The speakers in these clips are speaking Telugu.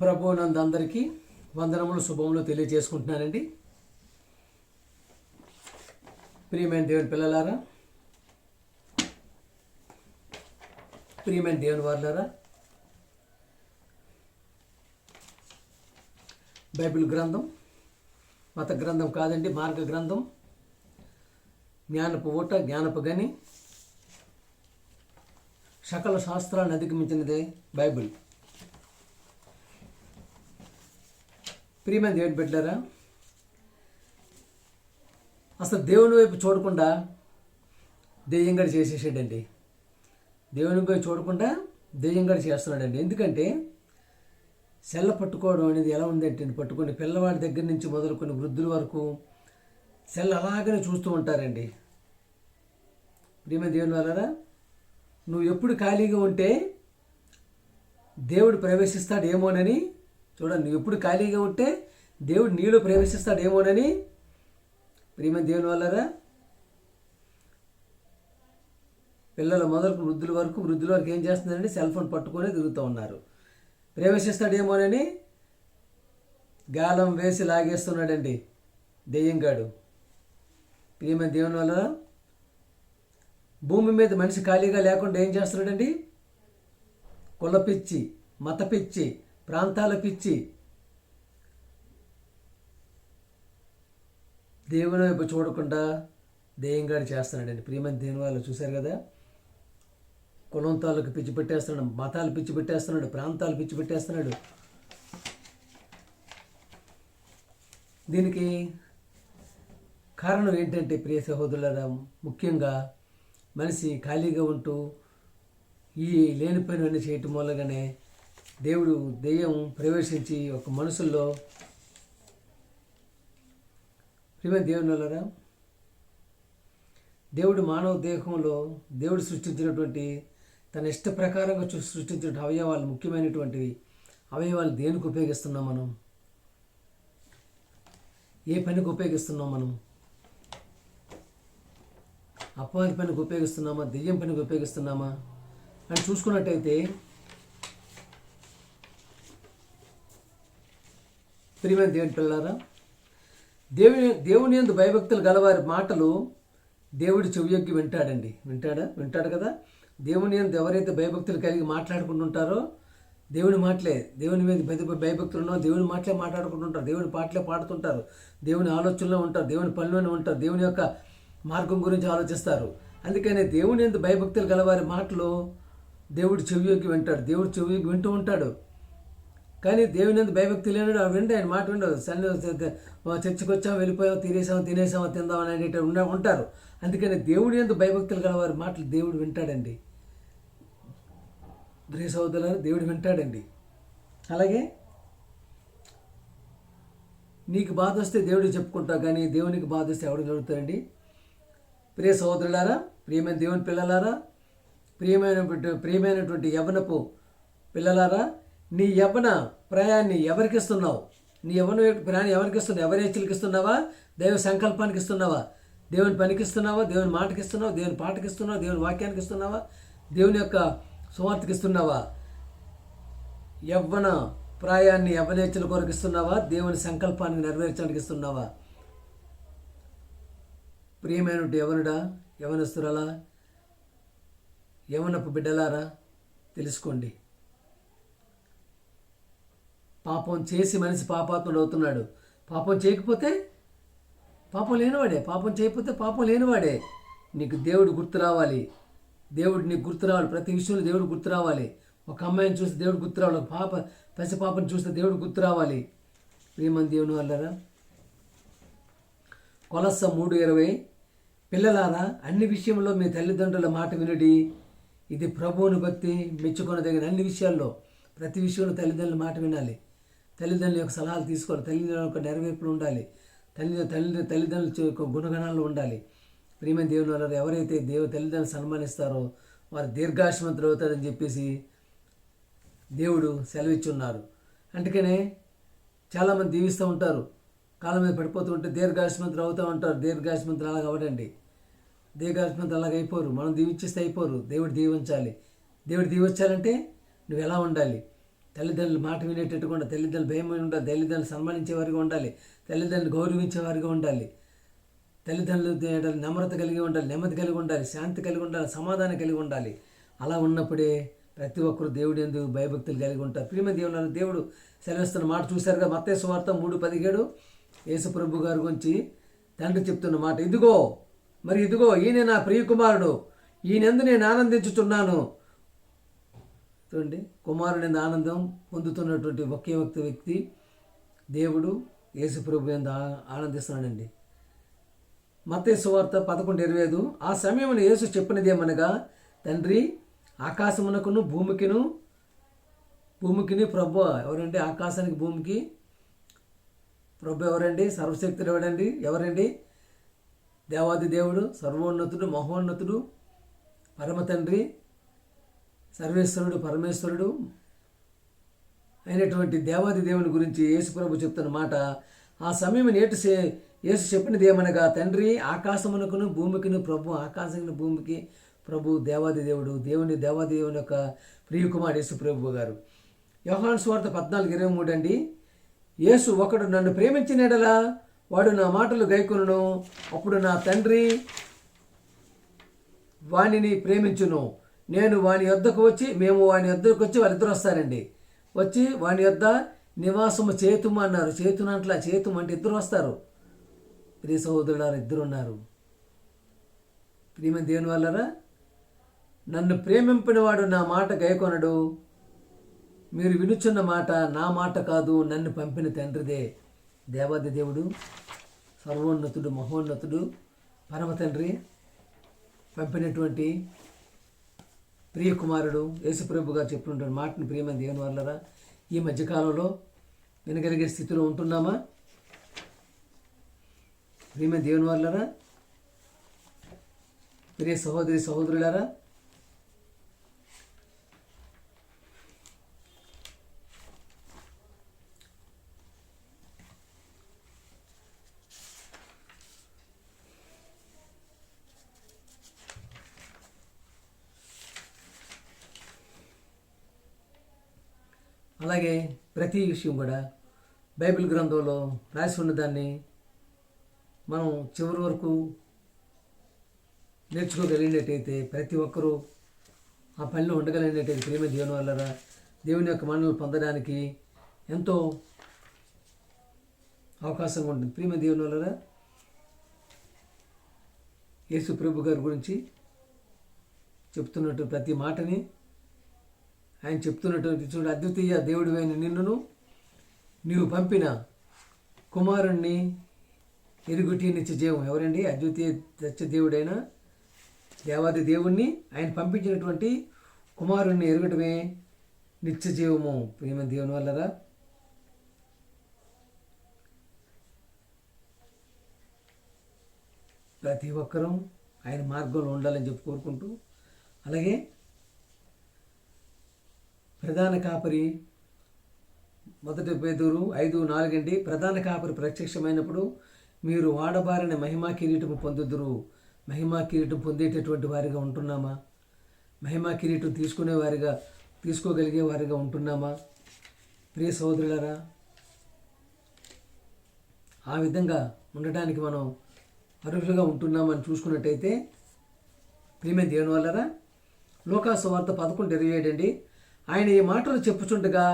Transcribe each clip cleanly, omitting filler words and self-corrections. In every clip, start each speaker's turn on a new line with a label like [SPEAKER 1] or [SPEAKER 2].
[SPEAKER 1] ప్రభువునందు అందరికీ వందనములు శుభములు తెలియజేసుకుంటున్నానండి. ప్రియమైన దేవుని పిల్లలారా, ప్రియమైన దేవుని వారులారా, బైబిల్ గ్రంథం మత గ్రంథం కాదండి, మార్గ గ్రంథం, జ్ఞానపు ఊట, జ్ఞానపు గని, సకల శాస్త్రాలను అధిగమించినదే బైబిల్. ప్రియమైన దేవుని బిడ్డలారా, అసలు దేవుని వైపు చూడకుండా దెయ్యంగడి చేసేసాడండి. దేవుని వైపు చూడకుండా దెయ్యంగడి చేస్తున్నాడండి. ఎందుకంటే సెల్ల పట్టుకోవడం అనేది ఎలా ఉందంటే, పట్టుకొని పిల్లవాడి దగ్గర నుంచి మొదలుకొని వృద్ధుల వరకు సెల్ల అలాగనే చూస్తూ ఉంటారండి. ప్రియమైన దేవుని వాళ్ళారా, నువ్వు ఎప్పుడు ఖాళీగా ఉంటే దేవుడు ప్రవేశిస్తాడేమోనని చూడండి. నువ్వు ఎప్పుడు ఖాళీగా ఉంటే దేవుడు నీలో ప్రవేశిస్తాడేమోనని ప్రియమైన దేవుని వాళ్ళారా, పిల్లల మొదలకు వృద్ధుల వరకు ఏం చేస్తున్నారండి? సెల్ ఫోన్ పట్టుకొని తిరుగుతూ ఉన్నారు. ప్రవేశిస్తాడేమోనని గాలం వేసి లాగేస్తున్నాడండి దెయ్యంగాడు. ప్రియమైన దేవుని వల్ల భూమి మీద మనిషి ఖాళీగా లేకుండా ఏం చేస్తున్నాడండి? కుల పిచ్చి, మత పిచ్చి, ప్రాంతాల పిచ్చి, దేవుని వైపు చూడకుండా దెయ్యంగాడు చేస్తున్నాడండి. ప్రియమైన దేవుని వాళ్ళు చూశారు కదా, కులం తాలూకు పిచ్చి పెట్టేస్తున్నాడు, మతాలు పిచ్చి పెట్టేస్తున్నాడు, ప్రాంతాలు పిచ్చి పెట్టేస్తున్నాడు. దీనికి కారణం ఏంటంటే ప్రియ సహోదరులారా, ముఖ్యంగా మనిషి ఖాళీగా ఉంటూ ఈ లేని పనులన్నీ చేయటం మూలంగానే దెయ్యం ప్రవేశించి ఒక మనుషుల్లో. ప్రియమైన దేవుని వలన దేవుడు మానవ దేహంలో దేవుడు సృష్టించినటువంటి తన ఇష్ట ప్రకారంగా సృష్టించిన అవయవాలు, ముఖ్యమైనటువంటివి అవయవాలు దేనికి ఉపయోగిస్తున్నాం మనం? ఏ పనికి ఉపయోగిస్తున్నాం మనం? అపవాది పనికి ఉపయోగిస్తున్నామా? దెయ్యం పనికి ఉపయోగిస్తున్నామా అని చూసుకున్నట్టయితే, ప్రియమైన దేవుని పిల్లారా, దేవుని యందు భయభక్తులు గలవారి మాటలు దేవుడు చెవియొగ్గి వింటాడండి. వింటాడు కదా. దేవుని యందు ఎవరైతే భయభక్తులు కలిగి మాట్లాడుకుంటుంటారో దేవుని మాటలే, దేవుని మీద భయభక్తులు ఉన్నో దేవుని మాటలే మాట్లాడుకుంటుంటారు, దేవుని పాటలే పాడుతుంటారు, దేవుని ఆలోచనలో ఉంటారు, దేవుని పనిలోనే ఉంటారు, దేవుని యొక్క మార్గం గురించి ఆలోచిస్తారు. అందుకనే దేవుని యందు భయభక్తులు గలవారి మాటలు దేవుడు చెవియొగ్గి వింటాడు. దేవుడు చెవియొగ్గి వింటూ ఉంటాడు. కానీ దేవుని యందు భయభక్తి లేనాడు వింటే ఆయన మాట విండదు. చర్చికి వచ్చాం, వెళ్ళిపోయాం, తినేసామా తిందామని అనేటి ఉంటారు. అందుకని దేవుని యందు భయభక్తులు గల వారి మాటలు దేవుడు వింటాడండి. ప్రియ సహోదరులారా, దేవుడు వింటాడండి. అలాగే నీకు బాధ వస్తే దేవుడికి చెప్పుకుంటావు, కానీ దేవునికి బాధ వస్తే ఎవరికి అడుగుతారండి? ప్రియ సహోదరులారా, ప్రియమైన దేవుని పిల్లలారా, ప్రియమైనటువంటి యవ్వనపు పిల్లలారా, నీ యవ్వన ప్రయాణాన్ని ఎవరికి ఇస్తున్నావు? నీ యవ్వన ప్రయాణం ఎవరికి ఇస్తున్నావు? ఎవరి హెచ్చరిక ఇస్తున్నావా? దైవ సంకల్పానికి ఇస్తున్నావా? దేవుని పనికి ఇస్తున్నావా? దేవుని మాటకి ఇస్తున్నావా? దేవుని పాటకి ఇస్తున్నావా? దేవుని వాక్యానికి ఇస్తున్నావా? దేవుని యొక్క సువార్తకి ఇస్తున్నావా? యవ్వన ప్రాయాన్ని యవ్వనేచ్ఛల కొరకు ఇస్తున్నావా? దేవుని సంకల్పాన్ని నెరవేర్చడానికి ఇస్తున్నావా? ప్రియమైనటువంటి యవనుడా, యవనస్తురాలా, యవనపు బిడ్డలారా, తెలుసుకోండి. పాపం చేసి మనిషి పాపాత్ముడు అవుతున్నాడు. పాపం చేయకపోతే పాపం లేనివాడే, పాపం చేయకపోతే పాపం లేనివాడే. నీకు దేవుడు గుర్తు రావాలి. దేవుడు నీకు గుర్తు రావాలి. ప్రతి విషయంలో దేవుడు గుర్తు రావాలి. ఒక అమ్మాయిని చూస్తే దేవుడు గుర్తు రావాలి. ఒక పసి పాపను చూస్తే దేవుడు గుర్తు రావాలి. ప్రియమైన దేవుని వాళ్ళరా, కొలస్స 3:20, పిల్లలారా, అన్ని విషయంలో మీ తల్లిదండ్రుల మాట వినుడి, ఇది ప్రభువుని భక్తి మెచ్చుకొనదగిన. అన్ని విషయాల్లో, ప్రతి విషయంలో తల్లిదండ్రుల మాట వినాలి. తల్లిదండ్రుల యొక్క సలహాలు తీసుకోవాలి. తల్లిదండ్రుల యొక్క నెరవేర్పులు ఉండాలి. తల్లిదండ్రుల యొక్క గుణగణాలు ఉండాలి. ప్రియమైన దేవుని వల్ల ఎవరైతే తల్లిదండ్రులు సన్మానిస్తారో వారు దీర్ఘాయుష్మంతులు అవుతారని చెప్పేసి దేవుడు సెలవిచ్చున్నారు. అందుకనే చాలామంది దీవిస్తూ ఉంటారు, కాళ్ళ మీద పడిపోతూ ఉంటే దీర్ఘాయుష్మంతులు అవుతూ ఉంటారు. దీర్ఘాయుష్మంతులు అలాగ అవ్వడండి. దీర్ఘాయుష్మంతులు అలాగ అయిపోరు. మనం దీవించేస్తే అయిపోరు. దేవుడు దీవించాలి. దేవుడు దీవించాలంటే నువ్వు ఎలా ఉండాలి? తల్లిదండ్రులు మాట వినేటట్టుగా ఉండాలి, తల్లిదండ్రులు భయం ఉండాలి, తల్లిదండ్రులు సన్మానించేవారిగా ఉండాలి, తల్లిదండ్రులు గౌరవించేవారిగా ఉండాలి, తల్లిదండ్రులు నమ్రత కలిగి ఉండాలి, నెమ్మది కలిగి ఉండాలి, శాంతి కలిగి ఉండాలి, సమాధానం కలిగి ఉండాలి. అలా ఉన్నప్పుడే ప్రతి ఒక్కరు దేవుడు యందు భయభక్తులు కలిగి ఉంటారు. ప్రియమైన దేవుడు దేవుడు సెలవిస్తున్న మాట చూశారుగా, మత్తయి సువార్త 3:17 యేసు ప్రభు గారి గురించి తండ్రి చెప్తున్న మాట, ఇదిగో ఈయన నా ప్రియకుమారుడు, ఈయనందు నేను ఆనందించుతున్నాను. చూడండి, కుమారుని ఆనందం పొందుతున్నటువంటి ఒకే వ్యక్తి దేవుడు యేసు ప్రభు యందు ఆనందిస్తున్నాడండి. మత్తయి సువార్త 11:25 ఆ సమయమున యేసు చెప్పినదేమనగా, తండ్రి ఆకాశమునకును భూమికిని ప్రభు ఎవరండి? ఆకాశానికి భూమికి ప్రభు ఎవరండి? సర్వశక్తుడు ఎవరండి? దేవాది దేవుడు, సర్వోన్నతుడు, మహోన్నతుడు, పరమ తండ్రి, సర్వేశ్వరుడు, పరమేశ్వరుడు అయినటువంటి దేవాది దేవుని గురించి యేసు ప్రభు చెప్తున్న మాట, ఆ సమయం యేసు చెప్పినది ఏమనగా, తండ్రి ఆకాశమునకును భూమికిను ప్రభు, ఆకాశానికి భూమికి ప్రభు దేవాది దేవుడు, దేవాది దేవుని యొక్క ప్రియకుమారుడు యేసు ప్రభు గారు. యోహాను సువార్త 14:23 అండి, యేసు ఒకడు నన్ను ప్రేమించిన యెడల వాడు నా మాటలు గైకొనును, అప్పుడు నా తండ్రి వానిని ప్రేమించును, నేను వాని యొద్దకు వచ్చి మేము వాని యొద్దకు వచ్చి వాళ్ళిద్దరు వస్తారండి, వచ్చి వాని యొద్ద నివాసము చేతుము అన్నారు. చేతుము అంటే ఇద్దరు వస్తారు. ప్రియ సహోదరులారా, ఇద్దరు ఉన్నారు. ప్రియమైన దేవుని వల్లరా, నన్ను ప్రేమింపినవాడు నా మాట గైకొనడు. మీరు వినుచున్న మాట నా మాట కాదు, నన్ను పంపిన తండ్రిదే. దేవాది దేవుడు, సర్వోన్నతుడు, మహోన్నతుడు, పరమ తండ్రి పంపినటువంటి ప్రియకుమారుడు యేసుప్రభు గారు చెప్పినటువంటి మాటను ప్రియమైన దేవుని వల్లరా ఈ మధ్యకాలంలో వినగలిగే స్థితిలో ఉంటున్నామా? ప్రియమైన దేవుని వల్లరా, ప్రియ సహోదరులారా, అలాగే ప్రతి విషయం కూడా బైబిల్ గ్రంథంలో రాసి ఉన్నదాన్ని మనం చివరి వరకు నేర్చుకోగలిగినట్టయితే, ప్రతి ఒక్కరూ ఆ పనిలో ఉండగలిగినట్టయితే ప్రేమ దేవుని వల్లరా దేవుని యొక్క మన్నలు పొందడానికి ఎంతో అవకాశంగా ఉంటుంది. ప్రేమ దేవుని వల్లరా యేసు ప్రభు గారి గురించి చెప్తున్నట్టు ప్రతి మాటని ఆయన చెప్తున్నటువంటి చూడు, అద్వితీయ దేవుడివైన నిన్నును నీవు పంపిన కుమారుణ్ణి ఎరుగుటి నిత్య జీవం. ఎవరండి? అద్వితీయ సత్య దేవుడైన దేవాది దేవుణ్ణి ఆయన పంపించినటువంటి కుమారుణ్ణి ఎరుగటమే నిత్య జీవము. ప్రేమ దేవుని వల్లరా ప్రతి ఒక్కరూ ఆయన మార్గంలో ఉండాలని చెప్పి కోరుకుంటూ, అలాగే ప్రధాన కాపరి 1 పేతురు 5:4 అండి, ప్రధాన కాపరి ప్రత్యక్షమైనప్పుడు మీరు వాడబారిన మహిమా కిరీటం పొందుదురు. మహిమా కిరీటం పొందేటటువంటి వారిగా ఉంటున్నామా? మహిమా కిరీటం తీసుకోగలిగే వారిగా ఉంటున్నామా? ప్రియ సహోదరులారా, ఆ విధంగా ఉండటానికి మనం అర్హులుగా ఉంటున్నామని చూసుకున్నట్టయితే ప్రియమైన దేవుని వల్లరా లూకా సువార్త 11:27 అండి, ఆయన ఈ మాటలు చెప్పుచుండగా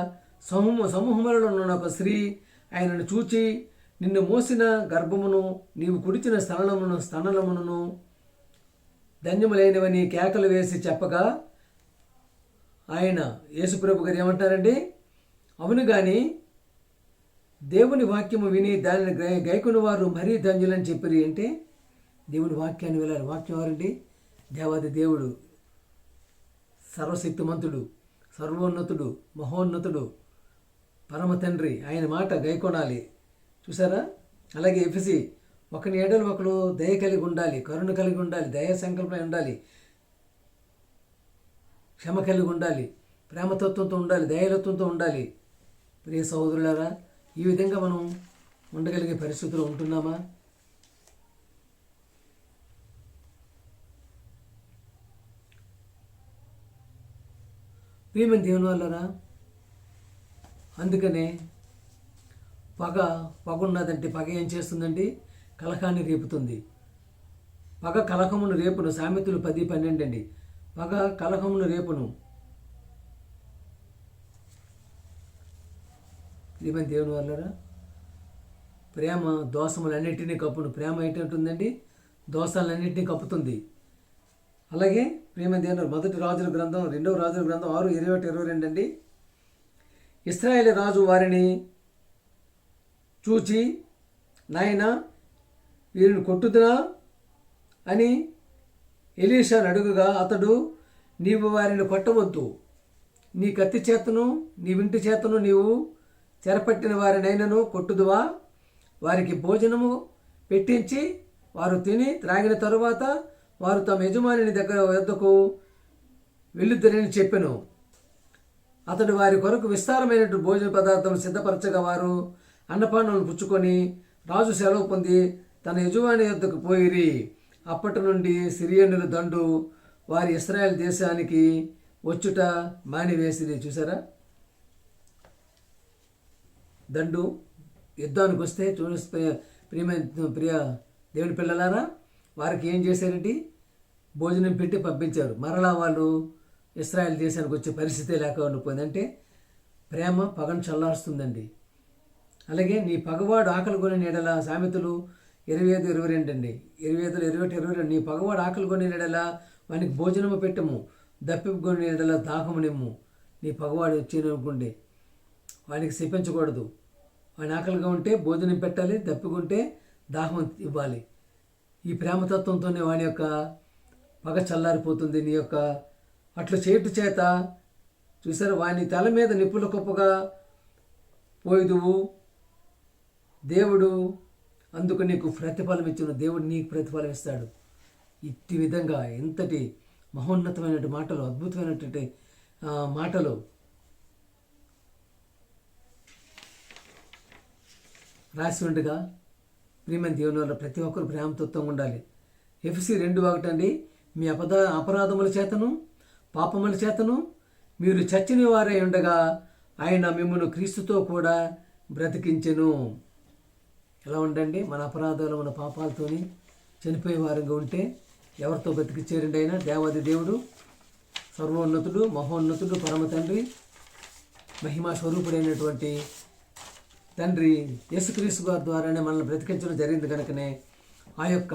[SPEAKER 1] సమూహములలో ఉన్న ఒక స్త్రీ ఆయనను చూచి, నిన్ను మోసిన గర్భమును నీవు కుడిచిన స్తనమును ధన్యములైనవని కేకలు వేసి చెప్పగా, ఆయన యేసుప్రభు గారు ఏమంటారండి, అవును కానీ దేవుని వాక్యము విని దానిని గైకుని వారు మరీ ధన్యులని చెప్పిరి. అంటే దేవుని వాక్యాన్ని వెళ్ళాలి. వాక్యం వారండి దేవాది దేవుడు, సర్వశక్తిమంతుడు, సర్వోన్నతుడు, మహోన్నతుడు, పరమ తండ్రి, ఆయన మాట గైకొనాలి. చూసారా? అలాగే ఎఫెసీ ఒకని ఎడలు ఒకడు దయ కలిగి ఉండాలి, కరుణ కలిగి ఉండాలి, దయ సంకల్పం ఉండాలి, క్షమ కలిగి ఉండాలి, ప్రేమతత్వంతో ఉండాలి, దయలత్వంతో ఉండాలి. ప్రియ సహోదరులారా, ఈ విధంగా మనం ఉండగలిగే పరిస్థితులు ఉంటున్నామా? ప్రియమైన దేవుని వల్లరా అందుకనే పగ ఉన్నదంటే పగ ఏం చేస్తుందండి? కలహాన్ని రేపుతుంది. పగ కలహమును రేపును. సామెతలు 10:12 అండి. పగ కలహమును రేపును. ఏమని దేవుని వాళ్ళరా, ప్రేమ దోషములన్నింటినీ కప్పును. ప్రేమ ఏంటంటుందండి? దోషాలన్నింటినీ కప్పుతుంది. అలాగే ప్రేమ దేవుని మొదటి రాజుల గ్రంథం 2వ రాజుల గ్రంథం 6:21-22 అండి. ఇశ్రాయేలు రాజు వారిని చూచి, నాయనా వీరిని కొట్టుదునా అని ఎలీషాను అడుగుగా, అతడు, నీవు వారిని కొట్టవద్దు, నీ కత్తి చేతను నీ వింటి చేతను నీవు చెరపట్టిన వారినైనను కొట్టుదువా? వారికి భోజనము పెట్టించి వారు తిని త్రాగిన తరువాత వారు తమ యజమాని వద్దకు వెళ్ళుద్దరని చెప్పెను. అతడు వారి కొరకు విస్తారమైనటువంటి భోజన పదార్థం సిద్ధపరచగా వారు అన్నపానములు పుచ్చుకొని రాజు సెలవు పొంది తన యజమాని వద్దకు పోయిరి. అప్పటి నుండి సిరియనుల దండు వారి ఇశ్రాయేలు దేశానికి వచ్చుట మానివేసిరి. చూసారా, దండు యుద్ధానికి వస్తే ప్రియ దేవుని పిల్లలారా, వారికి ఏం చేశారండి? భోజనం పెట్టి పంపించారు. మరలా వాళ్ళు ఇశ్రాయేల్ దేశానికి వచ్చే పరిస్థితే లేకుండా పోయిందంటే ప్రేమ పగను చల్లారుస్తుందండి. అలాగే నీ పగవాడు ఆకలి కొని నీడల, సామెతలు 25:22 అండి. 25:21-22 నీ పగవాడు ఆకలి కొని నీడల వానికి భోజనము పెట్టము, దప్పికొని నీడల దాహము నిమ్ము. నీ పగవాడు వచ్చిననుకోండి, వానికి శపించకూడదు. వాని ఆకలిగా ఉంటే భోజనం పెట్టాలి, దప్పికుంటే దాహం ఇవ్వాలి. ఈ ప్రేమతత్వంతోనే వాని యొక్క పగ చల్లారిపోతుంది. నీ యొక్క అట్లా చేటు చేత చూసారు, వాని తల మీద నిప్పుల కుప్పగా పోయిదువు, దేవుడు అందుకు నీకు ప్రతిఫలం ఇచ్చిన. దేవుడు నీకు ప్రతిఫలం ఇస్తాడు. ఇట్టి విధంగా ఎంతటి మహోన్నతమైనటువంటి మాటలు, అద్భుతమైనటువంటి మాటలు రాసి ఉండగా ప్రియమైన దేవుని వల్ల ప్రతి ఒక్కరు ప్రేమతత్వంగా ఉండాలి. ఎఫెసీ 2:1 అండి. మీ అపరాధముల చేతను పాపముల చేతను మీరు చచ్చిన వారై ఉండగా ఆయన మిమ్మల్ని క్రీస్తుతో కూడా బ్రతికించెను. ఎలా ఉండండి? మన అపరాధాలు మన పాపాలతోని చనిపోయే వారంగా ఉంటే ఎవరితో బ్రతికిచ్చారండి? ఆయన దేవాది దేవుడు, సర్వోన్నతుడు, మహోన్నతుడు, పరమ తండ్రి, మహిమా స్వరూపుడైనటువంటి తండ్రి యేసుక్రీస్తు గారి ద్వారానే మనల్ని బ్రతికించడం జరిగింది. కనుకనే ఆ యొక్క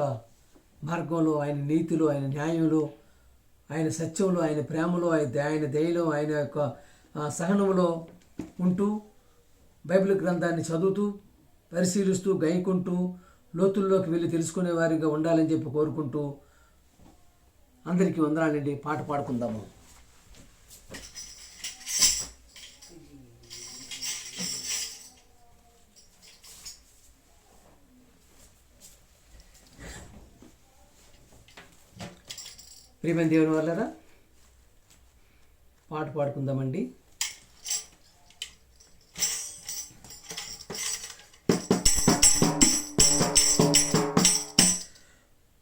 [SPEAKER 1] మార్గంలో, ఆయన నీతిలో, ఆయన న్యాయంలో, ఆయన సత్యంలో, ఆయన ప్రేమలో, ఆయన దయలో, ఆయన యొక్క సహనంలో ఉంటూ బైబిల్ గ్రంథాన్ని చదువుతూ పరిశీలిస్తూ గైకుంటూ లోతుల్లోకి వెళ్ళి తెలుసుకునే వారిగా ఉండాలని చెప్పి కోరుకుంటూ అందరికీ వందనాలండి. పాట పాడుకుందాము. ప్రియమైన దేవుని వాళ్ళరా, పాట పాడుకుందామండి.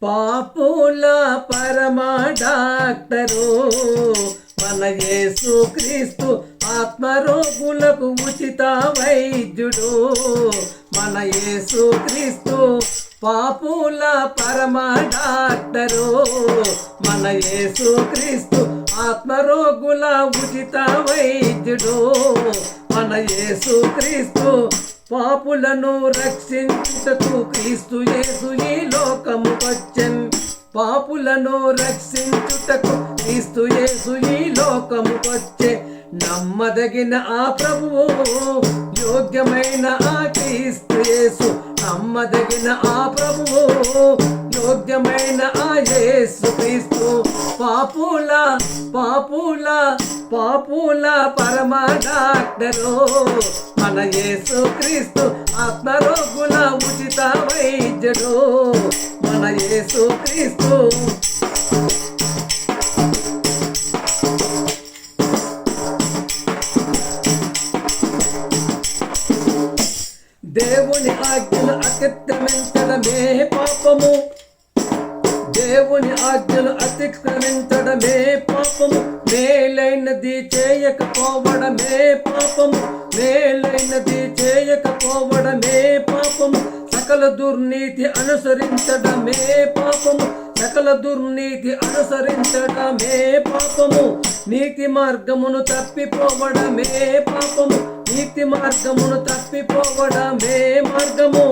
[SPEAKER 1] పాపుల పరమ డాక్టరు మన యేసు క్రీస్తు, ఆత్మరోగులకు ఉచిత వైద్యుడు మన యేసు క్రీస్తు. పాపుల పరమ డాక్టరు మన యేసు క్రీస్తు, ఆత్మరోగుల ఉచిత వైద్యుడు మన యేసు క్రీస్తు. పాపులను రక్షించుటకు క్రీస్తు యేసు ఈ లోకముకొచ్చెన్. పాపులను రక్షించుటకు క్రీస్తు యేసు ఈ లోకముకొచ్చే. నమ్మదగిన ఆ ప్రభువు, యోగ్యమైన ఆ క్రీస్తు యేసు. నమ్మదగిన ఆ ప్రభువు, యోగ్యమైన ఆ యేసు క్రీస్తు. పాపుల పాపుల పాపుల పరమ డాక్టరు మన యేసు క్రీస్తు, ఆత్మరోగుల ఉచిత వైద్యుడు మన యేసు క్రీస్తు. దేవుని ఆజ్ఞలు అతిక్రమించడమే పాపము, దేవుని ఆజ్ఞలు అతిక్రమించడమే పాపము. మేలైనది చేయకపోవడమే పాపము. మేలైనది చేయకపోవడమే పాపము, సకల దుర్నీతి అనుసరించడమే పాపము, సకల దుర్నీతి అనుసరించడమే పాపము, నీతి మార్గమును తప్పిపోవడమే పాపము, నీతి మార్గమును తప్పిపోవడమే మార్గము.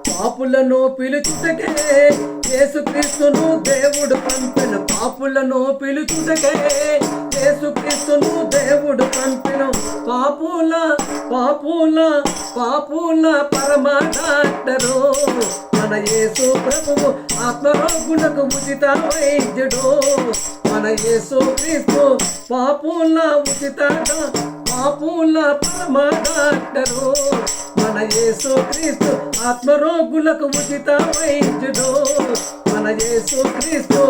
[SPEAKER 1] పాపులను పిలుచుటకే యేసుక్రీస్తును దేవుడు పంపెను, పాపులను పిలుచుటకే యేసుక్రీస్తును దేవుడు పంపెను. పాపుల పాపుల పాపుల పరమ డాక్టరు మన యేసు ప్రభువు, ఆత్మరోగులకు ఉచిత వైద్యుడు మన యేసు క్రీస్తు. పాపుల ఉచిత పాపుల పరమ డాక్టరు మన యేసు క్రీస్తు, ఆత్మరోగులకు ఉచిత వైద్యుడు మన యేసు క్రీస్తు.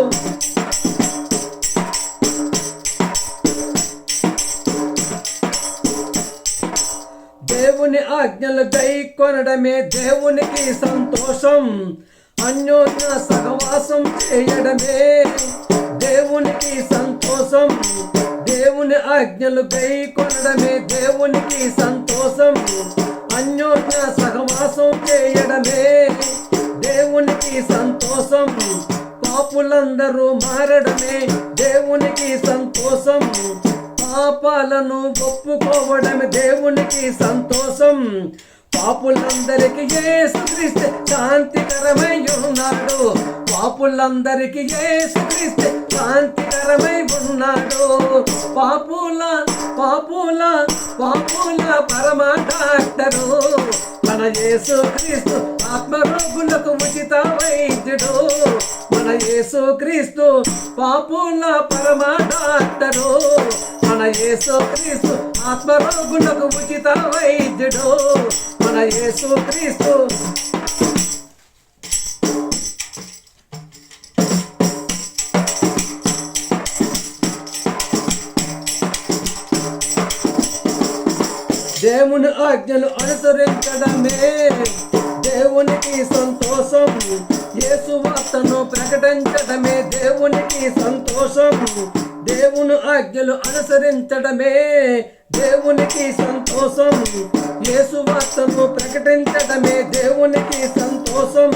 [SPEAKER 1] దేవుని ఆజ్ఞలు గైకొనడమే దేవునికి సంతోషం, అన్యోన్య సహవాసం చేయడమే దేవునికి సంతోషం. దేవుని ఆజ్ఞలు గైకొనడమే దేవునికి సంతోషం, అన్యోన్య సహవాసం చేయడమే దేవునికి సంతోషం. పాపులందరూ మారడమే దేవునికి సంతోషం, పాపాలను ఒప్పుకోవడమే దేవునికి సంతోషం. పాపులందరికీ యేసుక్రీస్తు శాంతికరమై ఉన్నాడు, పాపులందరికీ యేసుక్రీస్తు శాంతికరమై ఉన్నాడు. పాపుల పాపుల పాపుల పరమ డాక్టరు మన యేసుక్రీస్తు, ఆత్మరోగులకు ఉచిత వైద్యుడు మన యేసుక్రీస్తు. పాపుల పరమ డాక్టరు మన యేసుక్రీస్తు, ఆత్మరోగులకు ఉచిత వైద్యుడు మన యేసుక్రీస్తు. దేవుని ఆజ్ఞలు అనుసరించడమే దేవునికి సంతోషం, యేసు వార్తను ప్రకటించడమే దేవునికి సంతోషం. దేవుని ఆజ్ఞలు అనుసరించడమే దేవునికి సంతోషం, యేసు వార్తను ప్రకటించడమే దేవునికి సంతోషం.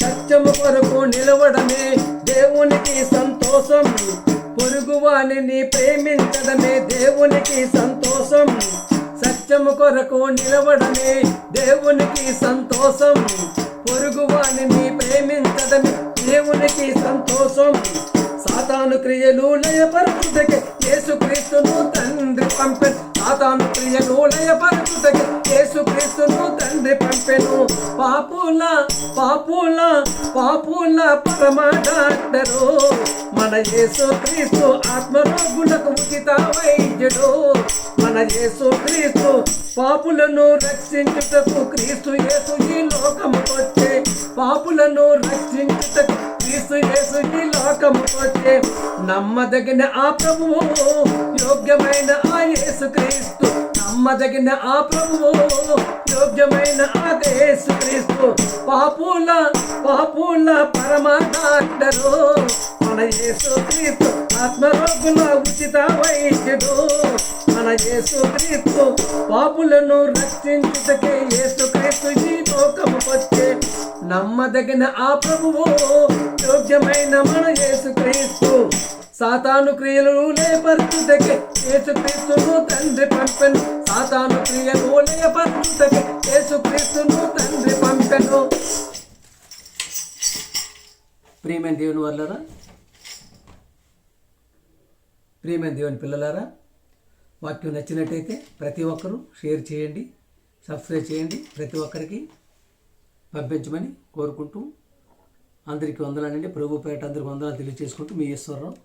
[SPEAKER 1] సత్యము కొరకు నిలవడమే దేవునికి సంతోషం, పొరుగువానిని ప్రేమించడమే దేవునికి సంతోషం. సత్యము కొరకు నిలవడమే దేవునికి సంతోషం, పొరుగువానిని ప్రేమించడమే దేవునికి సంతోషం. సాతాను క్రియలు లయపరచుటకే యేసుక్రీస్తును తండ్రి పంపెను, సాతాను క్రియలు లయపరచుటకే యేసుక్రీస్తును తండ్రి పంపెను. పాపుల పాపుల పాపుల పరమ డాక్టరు మన యేసుక్రీస్తు, ఆత్మరోగులకు ఉచిత వైద్యుడు మన యేసుక్రీస్తు. పాపులను రక్షించుటకు క్రీస్తు యేసు ఈ లోకముకొచ్చే, పాపులను రక్షించుటకు క్రీస్తు యేసు ఈ లోకముకొచ్చే. నమ్మదగిన ఆ ప్రభువు, యోగ్యమైన ఆ యేసుక్రీస్తు, నమ్మదగిన ఆ ప్రభువు, యోగ్యమైన ఆ యేసుక్రీస్తు. పాపుల పాపుల పరమ డాక్టరు మన యేసుక్రీస్తు, ఆత్మరోగుల ఉచిత వైద్యుడు మన యేసుక్రీస్తు. పాపులను రక్షించుటకే యేసుక్రీస్తు ఈ లోకముకొచ్చే. నమ్మదగిన ఆ ప్రభువు, యోగ్యమైన మన యేసుక్రీస్తు. సాతాను క్రియలు లేపరచుటకే యేసుక్రీస్తును తండ్రి పంపెను, సాతాను క్రియలు లేపరచుటకే యేసుక్రీస్తును తండ్రి పంపెను. ప్రియమైన దేవుని వాళ్ళారా, ప్రియమైన దేవుని పిల్లలారా, వాక్యం నచ్చినట్టయితే ప్రతి ఒక్కరూ షేర్ చేయండి, సబ్స్క్రైబ్ చేయండి, ప్రతి ఒక్కరికి పంపించమని కోరుకుంటూ అందరికీ వందనాలండి. ప్రభు పేట అందరికీ వందనాలు తెలియజేసుకుంటూ మీ ఈశ్వరరావు.